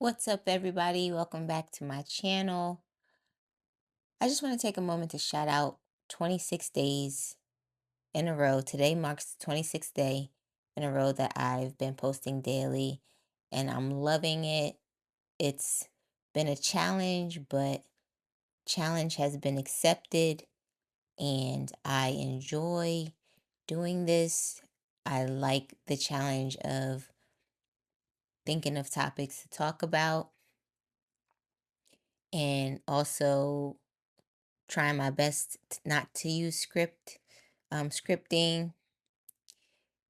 What's up, everybody? Welcome back to my channel. I just want to take a moment to shout out 26 days in a row. Today marks the 26th day in a row that I've been posting daily, and I'm loving it. It's been a challenge, but challenge has been accepted, and I enjoy doing this. I like the challenge of thinking of topics to talk about and also trying my best not to use scripting,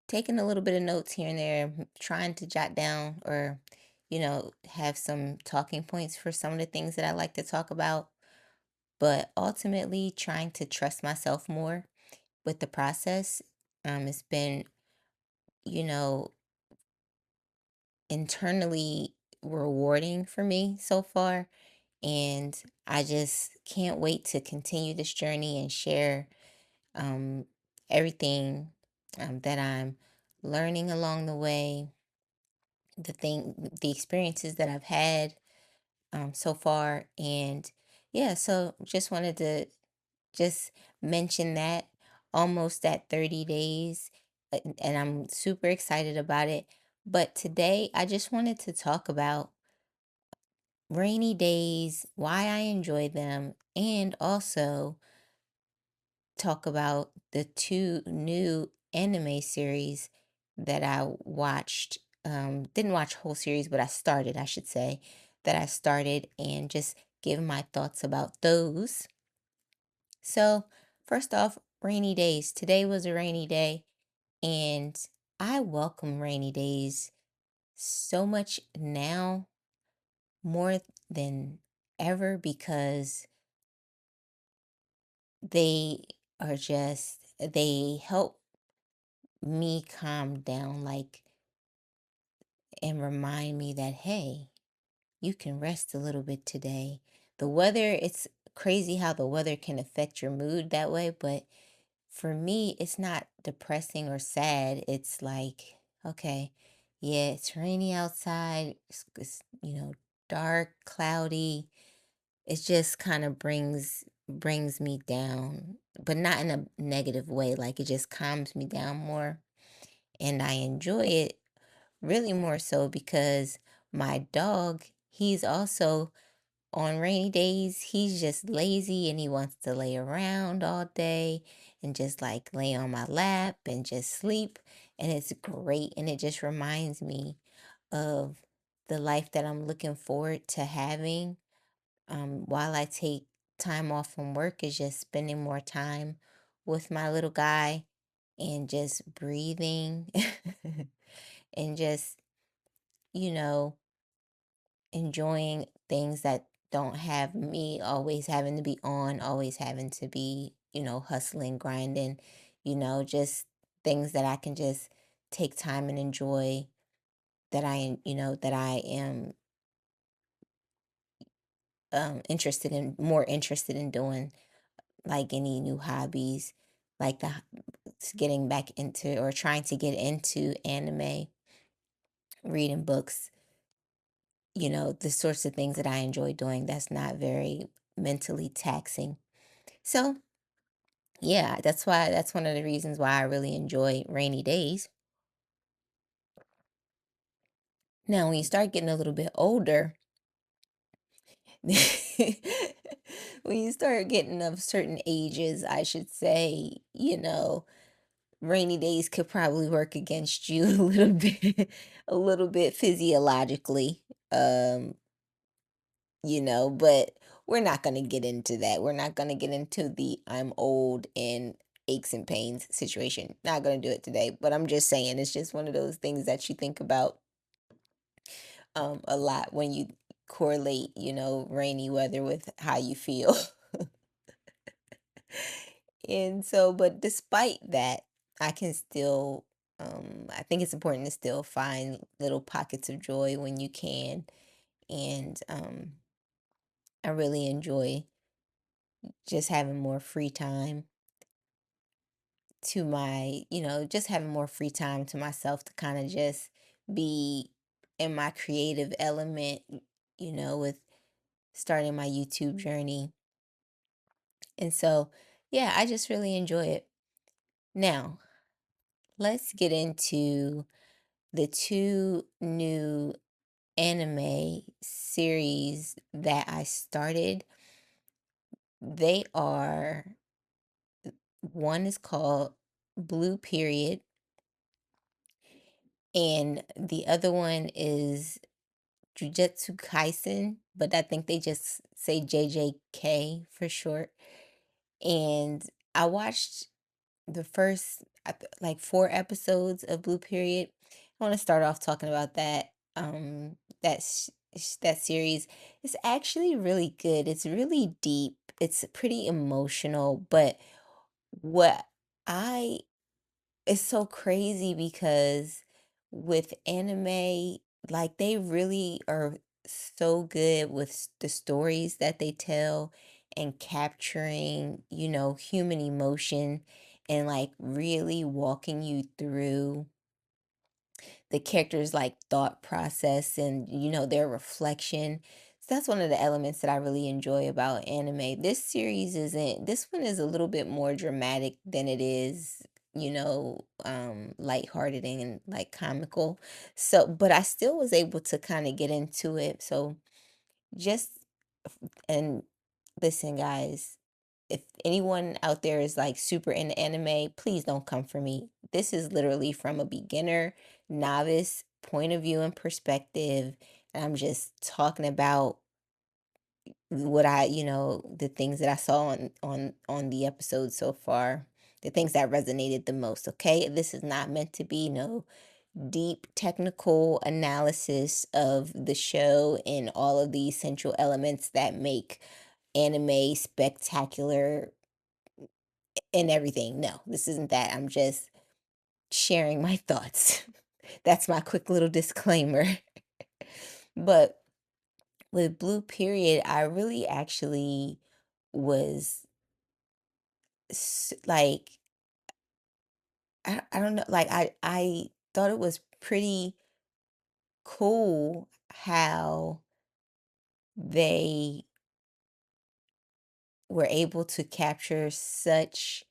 taking a little bit of notes here and there, trying to jot down or, have some talking points for some of the things that I like to talk about, but ultimately trying to trust myself more with the process. It's been, you know, internally rewarding for me so far. And I just can't wait to continue this journey and share um, everything that I'm learning along the way, the experiences that I've had so far, and yeah. So just wanted to just mention that almost at 30 days, and I'm super excited about it. But today, I just wanted to talk about rainy days, why I enjoy them, and also talk about the two new anime series that I watched. Didn't watch whole series, but I started, I should say, that I started and just give my thoughts about those. So, first off, rainy days. Today was a rainy day, and I welcome rainy days so much now more than ever because they they help me calm down, like, and remind me that, hey, you can rest a little bit today. The weather, it's crazy how the weather can affect your mood that way, but for me, it's not depressing or sad. It's like, okay, yeah, it's rainy outside. It's dark, cloudy. It just kind of brings me down, but not in a negative way. Like it just calms me down more, and I enjoy it really more so because my dog, he's also on rainy days, he's just lazy and he wants to lay around all day and just like lay on my lap and just sleep. And it's great. And it just reminds me of the life that I'm looking forward to having while I take time off from work, is just spending more time with my little guy and just breathing and just, you know, enjoying things that don't have me always having to be on, always having to be, hustling, grinding, just things that I can just take time and enjoy that I am more interested in doing, like any new hobbies, like getting back into or trying to get into anime, reading books, the sorts of things that I enjoy doing that's not very mentally taxing. So, yeah, that's one of the reasons why I really enjoy rainy days. Now, when you start getting a little bit older, when you start getting of certain ages, I should say, rainy days could probably work against you a little bit, a little bit physiologically. Um, but we're not going to get into that. We're not going to get into the I'm old and aches and pains situation. Not going to do it today, but I'm just saying it's just one of those things that you think about a lot when you correlate, rainy weather with how you feel. And so, but despite that, I can still I think it's important to still find little pockets of joy when you can. And I really enjoy just having more free time just having more free time to myself to kind of just be in my creative element, with starting my YouTube journey. And so, yeah, I just really enjoy it. Now, let's get into the two new anime series that I started. They are one is called Blue Period, and the other one is Jujutsu Kaisen, but I think they just say JJK for short. And I watched the first like 4 episodes of Blue Period. I want to start off talking about that. That series is actually really good. It's really deep. It's pretty emotional, but what I it's so crazy because with anime, like they really are so good with the stories that they tell and capturing, human emotion and like really walking you through the characters like thought process and their reflection. So that's one of the elements that I really enjoy about anime. This one is a little bit more dramatic than it is, lighthearted and like comical. So but I still was able to kind of get into it. So just and listen, guys, if anyone out there is like super into anime, please don't come for me. This is literally from a beginner, novice point of view and perspective. And I'm just talking about what the things that I saw on the episode so far, the things that resonated the most. Okay, this is not meant to be no deep technical analysis of the show and all of the essential elements that make anime spectacular and everything. No, this isn't that. I'm just sharing my thoughts. That's my quick little disclaimer. But with Blue Period, I really actually was like, I don't know, like I thought it was pretty cool how they were able to capture such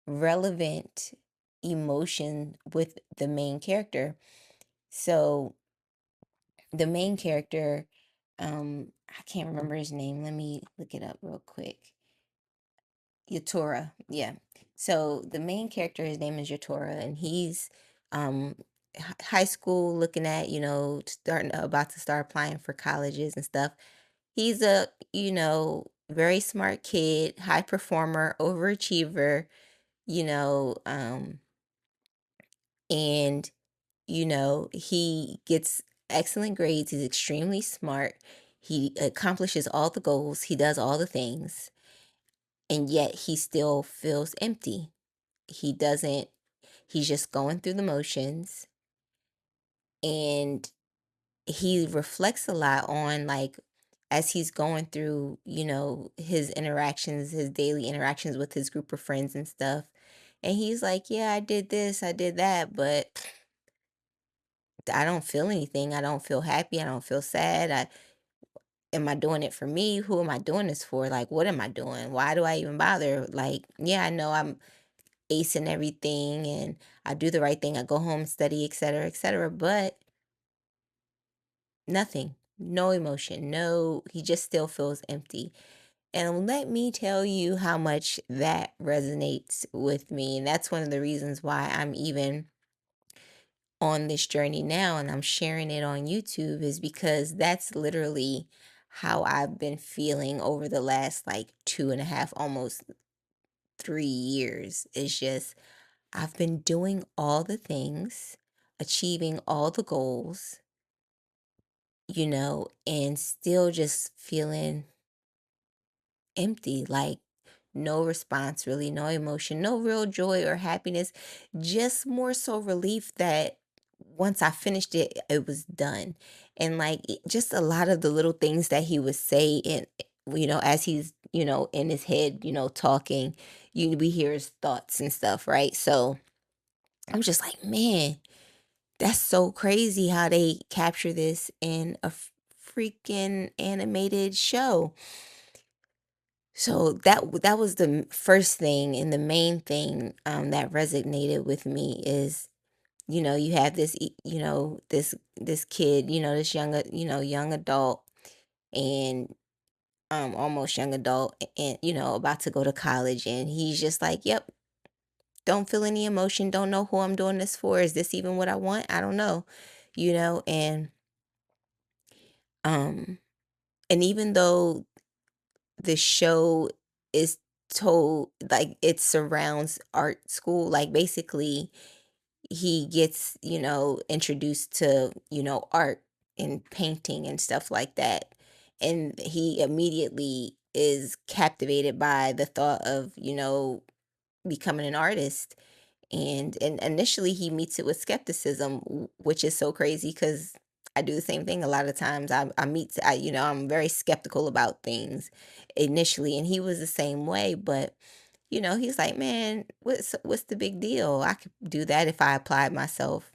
relevant emotion with the main character. So the main character, I can't remember his name. Let me look it up real quick. Yatora, yeah. So the main character, his name is Yatora, and he's um high school, looking at starting about to start applying for colleges and stuff. He's a very smart kid, high performer, overachiever, you know, and he gets excellent grades. He's extremely smart. He accomplishes all the goals. He does all the things, and yet he still feels empty. He doesn't, he's just going through the motions, and he reflects a lot on like as he's going through, his interactions, his daily interactions with his group of friends and stuff. And he's like, yeah, I did this, I did that, but I don't feel anything. I don't feel happy. I don't feel sad. Am I doing it for me? Who am I doing this for? Like, what am I doing? Why do I even bother? Like, yeah, I know I'm acing everything and I do the right thing. I go home, study, etc., but nothing. No emotion. No, he just still feels empty. And let me tell you how much that resonates with me. And that's one of the reasons why I'm even on this journey now and I'm sharing it on YouTube, is because that's literally how I've been feeling over the last like 2.5, almost 3 years. It's just, I've been doing all the things, achieving all the goals, and still just feeling empty, like no response, really, no emotion, no real joy or happiness, just more so relief that once I finished it, it was done. And like just a lot of the little things that he would say, and as he's, in his head, talking, we hear his thoughts and stuff, right? So I'm just like, man, that's so crazy how they capture this in a freaking animated show. So that was the first thing and the main thing that resonated with me is, you have this this kid, this young adult, and almost young adult, and about to go to college, and he's just like, yep, don't feel any emotion, don't know who I'm doing this for, is this even what I want, I don't know, and um and even though the show is told like it surrounds art school, like basically he gets, introduced to, art and painting and stuff like that. And he immediately is captivated by the thought of, becoming an artist. And initially he meets it with skepticism, which is so crazy because I do the same thing a lot of times. I'm very skeptical about things initially, and he was the same way. But he's like, man, what's the big deal? I could do that if I applied myself.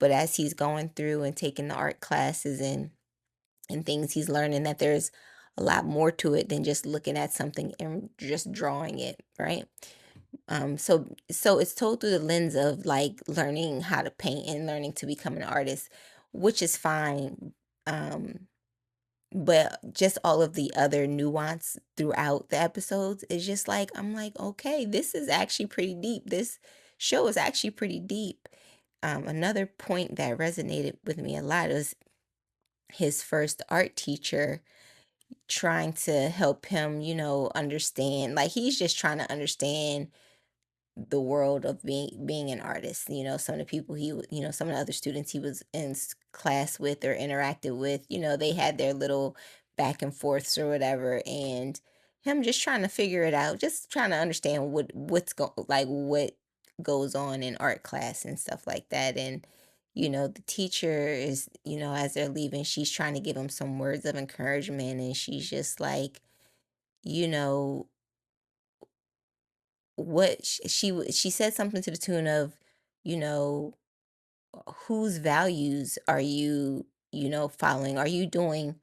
But as he's going through and taking the art classes and things, he's learning that there's a lot more to it than just looking at something and just drawing it, right? So it's told through the lens of like learning how to paint and learning to become an artist, which is fine. Um, but just all of the other nuance throughout the episodes is just like, I'm like, okay, this is actually pretty deep. This show is actually pretty deep. Another point that resonated with me a lot was his first art teacher trying to help him, understand. Like he's just trying to understand the world of being an artist. Some of the people some of the other students he was in class with or interacted with, they had their little back and forths or whatever, and him just trying to figure it out, just trying to understand what goes on in art class and stuff like that. And the teacher is, as they're leaving, she's trying to give him some words of encouragement, and she's just like, you know she said something to the tune of, you know, whose values are you, following? Are you doing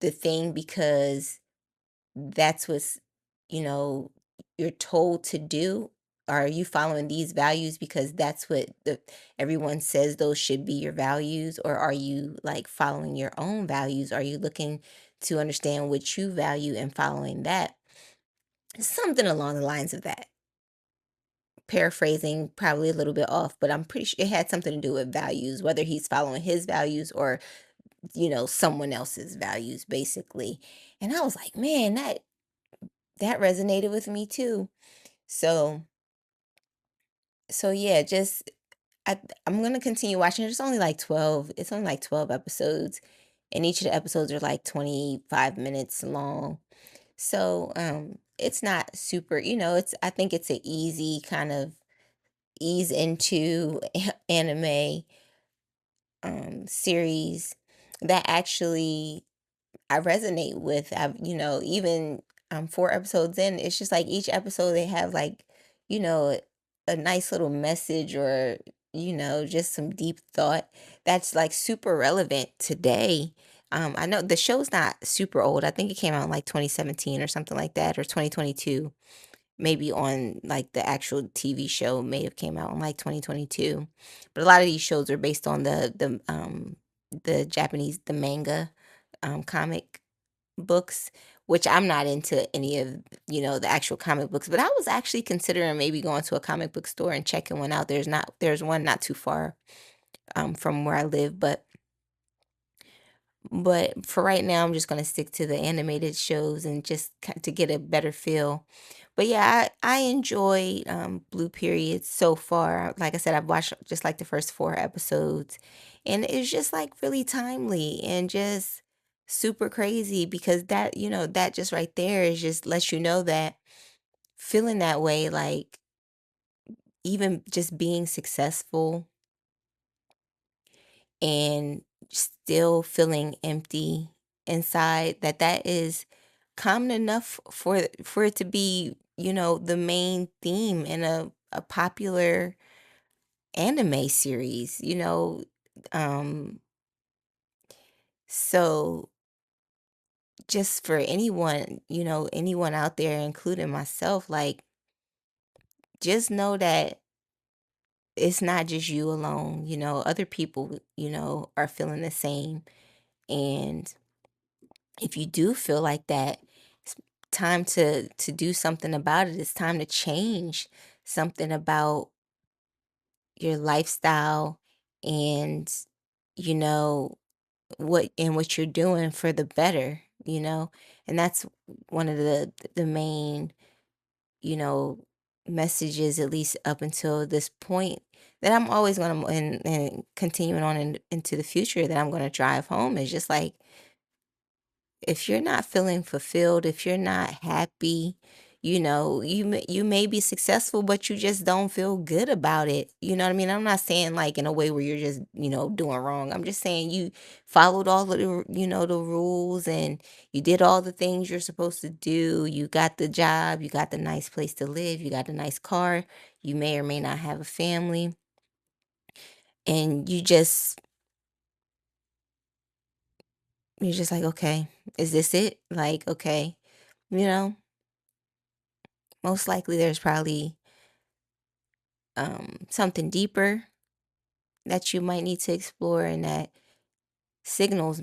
the thing because that's what's, you know, you're told to do? Are you following these values because that's what everyone says those should be your values? Or are you like following your own values? Are you looking to understand what you value and following that? Something along the lines of that. Paraphrasing, probably a little bit off, but I'm pretty sure it had something to do with values, whether he's following his values or, someone else's values, basically. And I was like, man, that resonated with me too. So yeah, just I'm gonna continue watching. It's only like 12 episodes, and each of the episodes are like 25 minutes long. So it's not super, I think it's an easy kind of ease into anime series that actually I resonate with. I've, even 4 episodes in, it's just like each episode they have like, you know, a nice little message or, just some deep thought that's like super relevant today. I know the show's not super old. I think it came out in like 2017 or something like that, or 2022. Maybe on like the actual TV show may have came out in like 2022. But a lot of these shows are based on the Japanese the manga comic books, which I'm not into any of, the actual comic books, but I was actually considering maybe going to a comic book store and checking one out. There's one not too far from where I live, but for right now, I'm just gonna stick to the animated shows and just to get a better feel. But yeah, I enjoyed Blue Period so far. Like I said, I've watched just like the first 4 episodes, and it's just like really timely and just super crazy because that just right there is just lets you know that feeling that way, like even just being successful and still feeling empty inside, that is common enough for it to be, the main theme in a popular anime series, um so just for anyone, anyone out there, including myself, like, just know that it's not just you alone, other people, are feeling the same. And if you do feel like that, it's time to do something about it. It's time to change something about your lifestyle and you know what you're doing for the better, and that's one of the main, you know messages, at least up until this point, that I'm always going to, and continuing on into the future, that I'm going to drive home, is just like, if you're not feeling fulfilled, if you're not happy, you may be successful, but you just don't feel good about it. You know what I mean? I'm not saying like in a way where you're just, doing wrong. I'm just saying you followed all of the rules, and you did all the things you're supposed to do. You got the job, you got the nice place to live, you got a nice car, you may or may not have a family, and you're just like, okay, is this it? Like, okay, you know, most likely there's probably something deeper that you might need to explore, and that it signals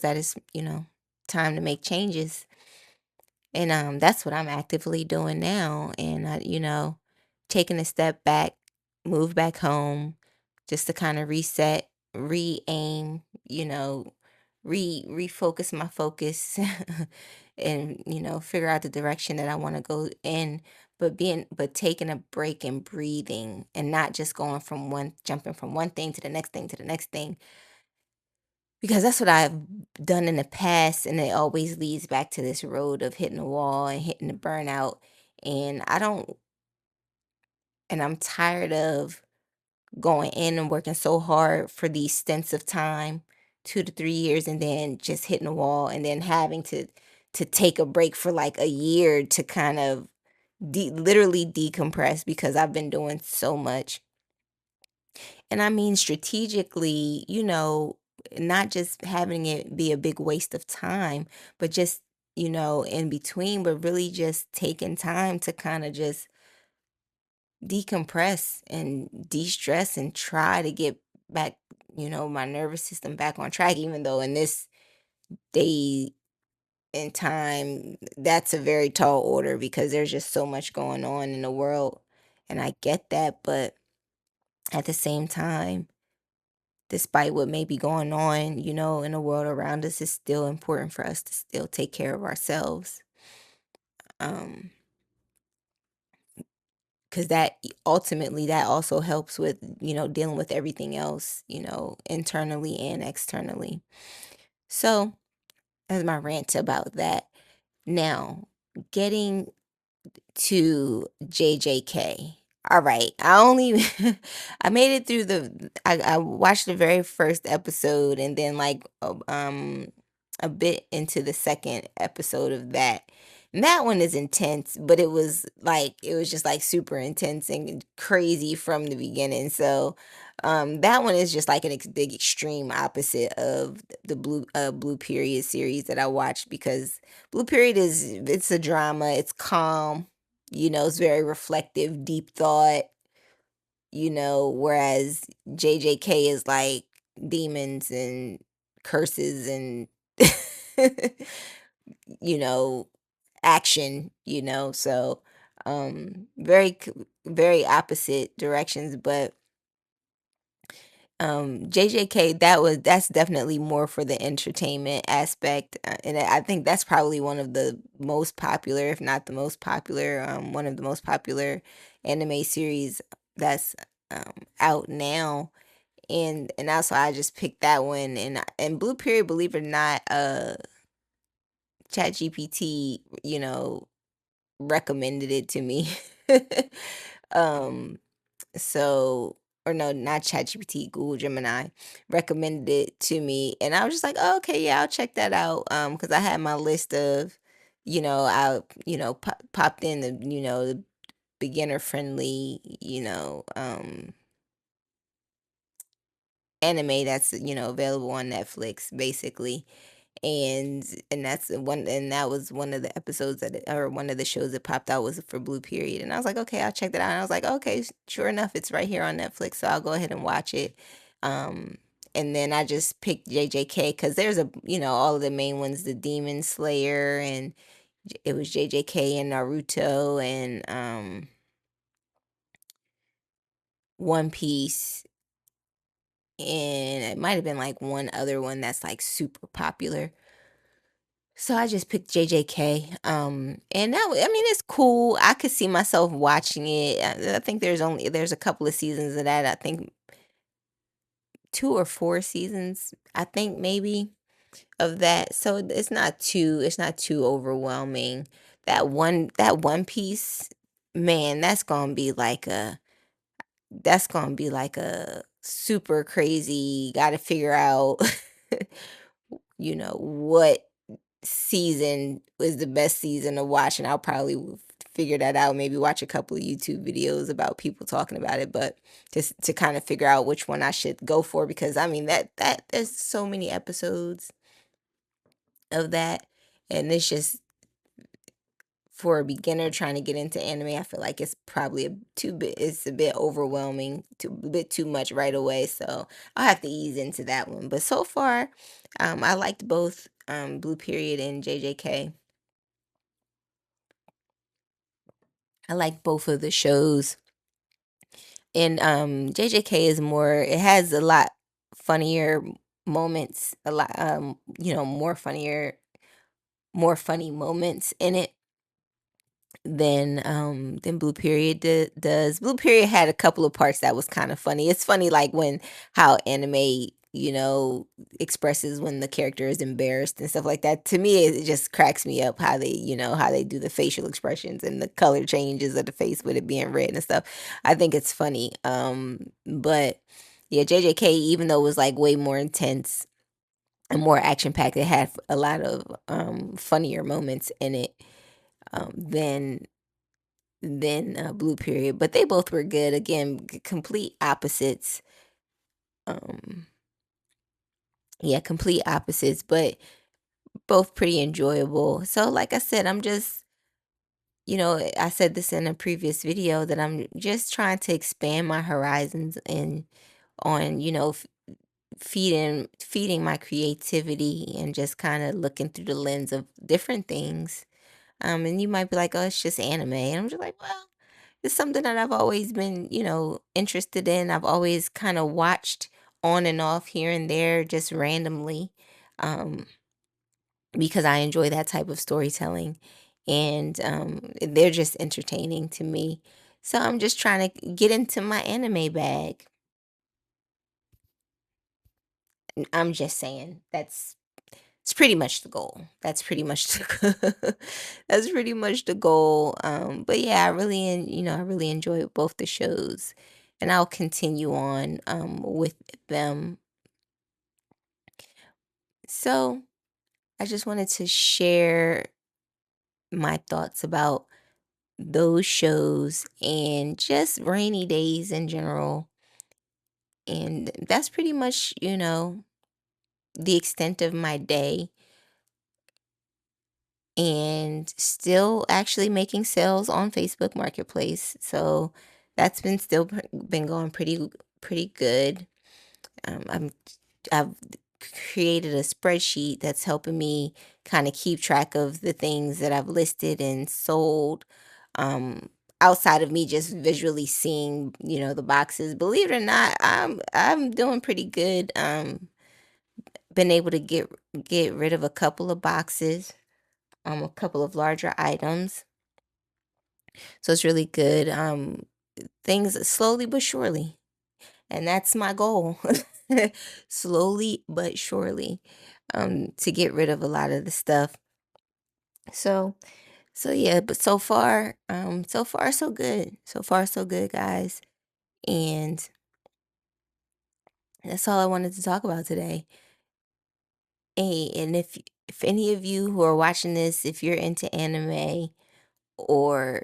that it's, time to make changes. And that's what I'm actively doing now. And taking a step back, move back home, just to kind of reset, re-aim, refocus my focus, and figure out the direction that I want to go in. But taking a break and breathing, and not just jumping from one thing to the next thing to the next thing, because that's what I've done in the past, and it always leads back to this road of hitting the wall and hitting the burnout. And I don't, and I'm tired of going in and working so hard for these stints of time, 2 to 3 years, and then just hitting the wall, and then having to take a break for like a year to kind of literally decompress, because I've been doing so much. And I mean strategically, not just having it be a big waste of time, but just, in between, but really just taking time to kind of just decompress and de-stress, and try to get back, my nervous system back on track, even though in this day and time, that's a very tall order, because there's just so much going on in the world. And I get that, but at the same time, despite what may be going on, in the world around us, it's still important for us to still take care of ourselves. Um, because ultimately, that also helps with, dealing with everything else, internally and externally. So that's my rant about that. Now, getting to JJK. All right. I made it through I watched the very first episode, and then like a bit into the second episode of that. And that one is intense, but it was just like super intense and crazy from the beginning. So that one is just like the extreme opposite of the Blue Period series that I watched, because Blue Period it's a drama, it's calm, it's very reflective, deep thought, whereas JJK is like demons and curses and you know, action, so very opposite directions. But JJK, that's definitely more for the entertainment aspect, and I think that's probably one of the most popular, if not the most popular, one of the most popular anime series that's out now. And also, I just picked that one. And Blue Period, believe it or not, Chat GPT, recommended it to me. um so, or no, not ChatGPT, Google Gemini recommended it to me, and I was just like, oh, okay, yeah, I'll check that out. Because I had my list of, I popped in the, the beginner friendly, anime that's, available on Netflix basically. And that's the one, and that was one of the episodes or one of the shows that popped out was for Blue Period. And I was like, okay, I'll check that out. And I was like, okay, sure enough, it's right here on Netflix, so I'll go ahead and watch it. Um and then I just picked JJK because there's all of the main ones, the Demon Slayer, and it was JJK and Naruto and One Piece, and it might have been like one other one that's like super popular. So I just picked JJK. And I mean, it's cool. I could see myself watching it. I think there's a couple of seasons of that. I think 2 or 4 seasons. I think maybe of that. So it's not too overwhelming. That One Piece, man, that's gonna be like a super crazy. Got to figure out, what season is the best season to watch, and I'll probably figure that out. Maybe watch a couple of YouTube videos about people talking about it, but just to kind of figure out which one I should go for, because I mean that there's so many episodes of that, and it's just for a beginner trying to get into anime. I feel like it's probably it's a bit overwhelming, a bit too much right away. So I'll have to ease into that one. But so far, I liked both Blue Period and JJK. I like both of the shows. And JJK is more, it has a lot funnier moments, a lot more funny moments in it than Blue Period does. Blue Period had a couple of parts that was kind of funny. It's funny like when how anime, you know, expresses when the character is embarrassed and stuff like that. To me, it just cracks me up how they do the facial expressions and the color changes of the face with it being red and stuff. I think it's funny. But yeah, JJK, even though it was like way more intense and more action packed, it had a lot of funnier moments in it than Blue Period, but they both were good. Again, complete opposites. Um, yeah, complete opposites, but both pretty enjoyable. So, like I said, I said this in a previous video that I'm just trying to expand my horizons and on, feeding my creativity and just kind of looking through the lens of different things. And you might be like, oh, it's just anime. And I'm just like, well, it's something that I've always been, interested in. I've always kind of watched on and off here and there just randomly, um, because I enjoy that type of storytelling. And they're just entertaining to me. So I'm just trying to get into my anime bag. I'm just saying it's pretty much the goal. That's pretty much that's pretty much the goal. But yeah, I really enjoy both the shows, and I'll continue on with them. So I just wanted to share my thoughts about those shows and just rainy days in general. And that's pretty much, the extent of my day, and still actually making sales on Facebook Marketplace. So that's been going pretty good. I'm I've created a spreadsheet that's helping me kind of keep track of the things that I've listed and sold. Um, Outside of me just visually seeing, the boxes. Believe it or not, I'm doing pretty good. Been able to get rid of a couple of boxes, a couple of larger items. So it's really good. Things slowly but surely. And that's my goal. Slowly but surely. To get rid of a lot of the stuff. So yeah, but so far so good. So far so good, guys. And that's all I wanted to talk about today. Hey, and if any of you who are watching this, if you're into anime, or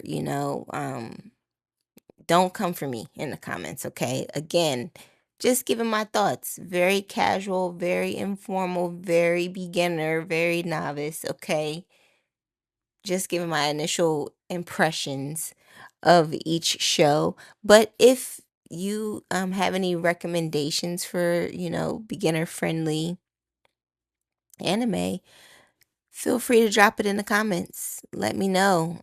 don't come for me in the comments, okay? Again, just giving my thoughts. Very casual, very informal, very beginner, very novice. Okay. Just giving my initial impressions of each show. But if you have any recommendations for, beginner friendly anime, feel free to drop it in the comments. Let me know.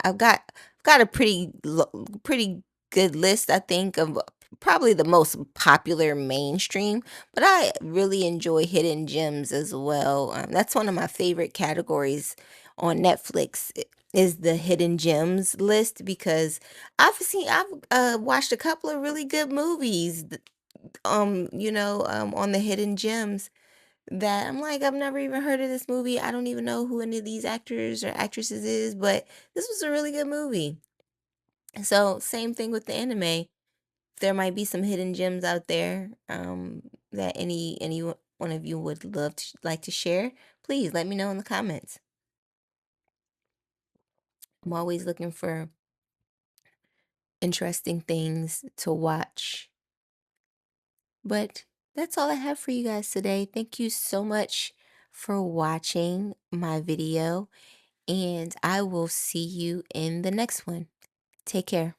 I've got a pretty good list, I think, of probably the most popular mainstream, but I really enjoy hidden gems as well. That's one of my favorite categories on Netflix, is the hidden gems list, because I've watched a couple of really good movies on the hidden gems that I'm like, I've never even heard of this movie. I don't even know who any of these actors or actresses is, but this was a really good movie. So, same thing with the anime. There might be some hidden gems out there that one of you would like to share. Please let me know in the comments. I'm always looking for interesting things to watch. But that's all I have for you guys today. Thank you so much for watching my video, and I will see you in the next one. Take care.